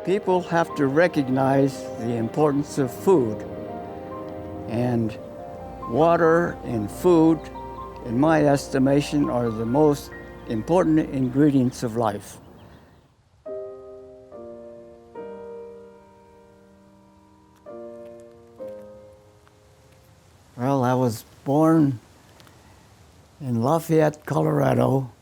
People have to recognize the importance of food. And water and food, in my estimation, are the most important ingredients of life. Well, I was born in Lafayette, Colorado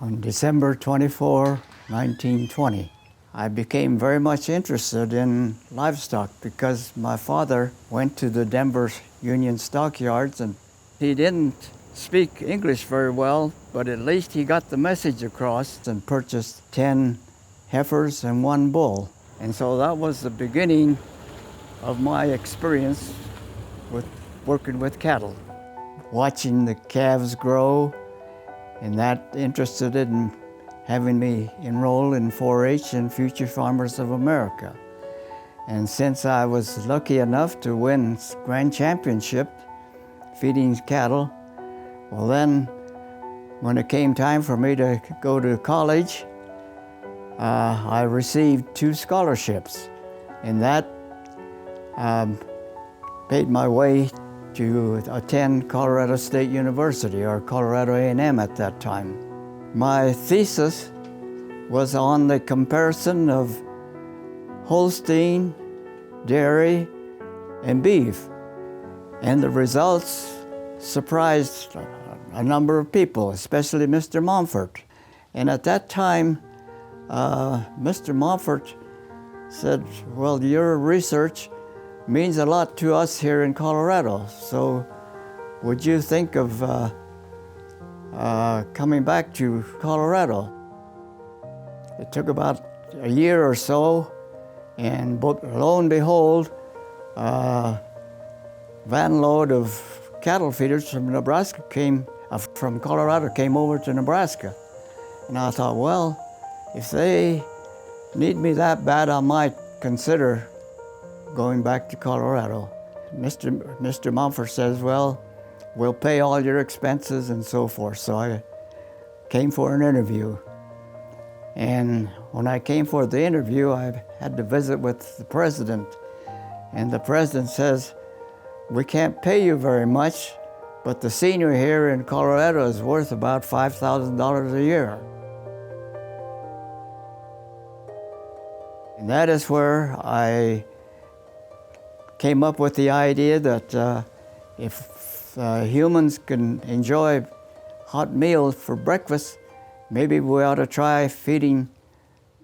on December 24, 1920. I became very much interested in livestock because my father went to the Denver Union stockyards, and he didn't speak English very well, but at least he got the message across and purchased 10 heifers and 1 bull. And so that was the beginning of my experience with working with cattle. Watching the calves grow, and that interested in having me enroll in 4-H and Future Farmers of America. And since I was lucky enough to win Grand Championship feeding cattle, well then, when it came time for me to go to college, I received 2 scholarships, and that paid my way to attend Colorado State University, or Colorado A&M at that time. My thesis was on the comparison of Holstein, dairy, and beef. And the results surprised a number of people, especially Mr. Montfort. And at that time, Mr. Montfort said, well, your research means a lot to us here in Colorado, so would you think of coming back to Colorado? It took about a year or so, and lo and behold, van load of cattle feeders from Nebraska from Colorado came over to Nebraska. And I thought, well, if they need me that bad, I might consider going back to Colorado. Mr. Montfort says, well, we'll pay all your expenses and so forth. So I came for an interview. And when I came for the interview, I had to visit with the president. And the president says, we can't pay you very much, but the senior here in Colorado is worth about $5,000 a year. And that is where I came up with the idea that if humans can enjoy hot meals for breakfast, maybe we ought to try feeding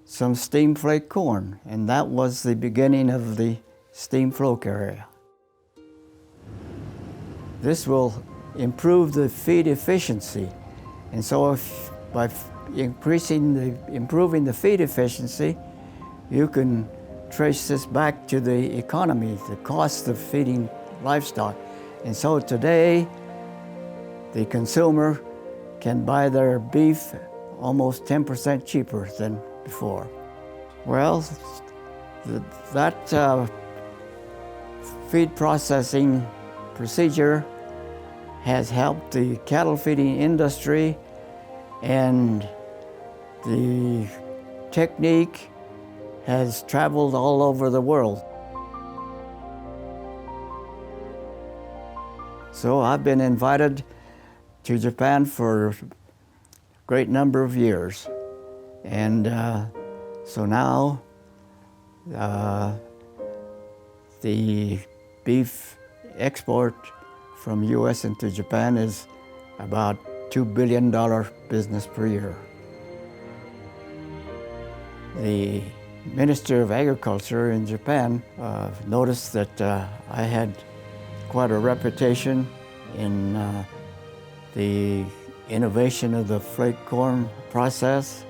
some steam flake corn. And that was the beginning of the steam floke area. This will improve the feed efficiency. And so by improving the feed efficiency, you can trace this back to the economy, the cost of feeding livestock. And so today, the consumer can buy their beef almost 10% cheaper than before. Well, that feed processing procedure has helped the cattle feeding industry, and the technique has traveled all over the world. So I've been invited to Japan for a great number of years. And so now the beef export from US into Japan is about $2 billion business per year. The Minister of Agriculture in Japan noticed that I had quite a reputation in the innovation of the flake corn process,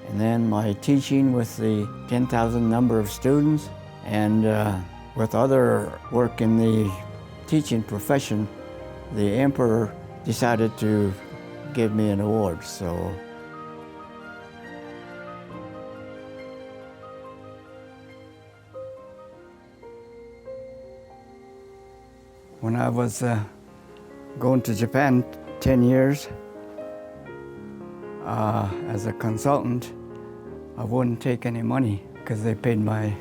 and then my teaching with the 10,000 number of students, and with other work in the teaching profession, the emperor decided to give me an award. So when I was going to Japan 10 years as a consultant, I wouldn't take any money. because they paid my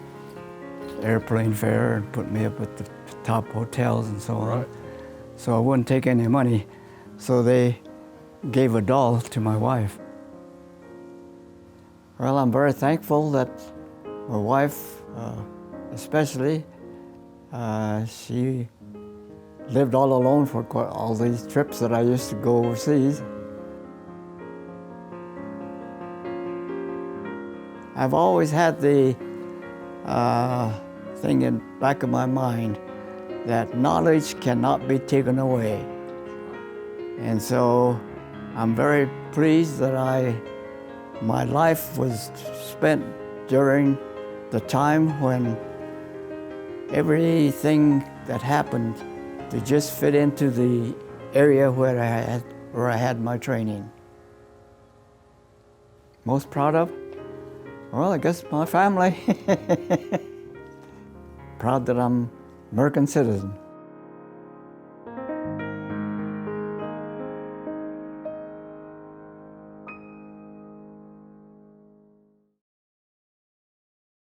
airplane fare and put me up at the top hotels and so on. Right. So I wouldn't take any money. So they gave a doll to my wife. Well, I'm very thankful that my wife, especially, she lived all alone for all these trips that I used to go overseas. I've always had the thing in the back of my mind that knowledge cannot be taken away. And so I'm very pleased that my life was spent during the time when everything that happened to just fit into the area where I had my training. Most proud of? Well, I guess my family. Proud that I'm American citizen.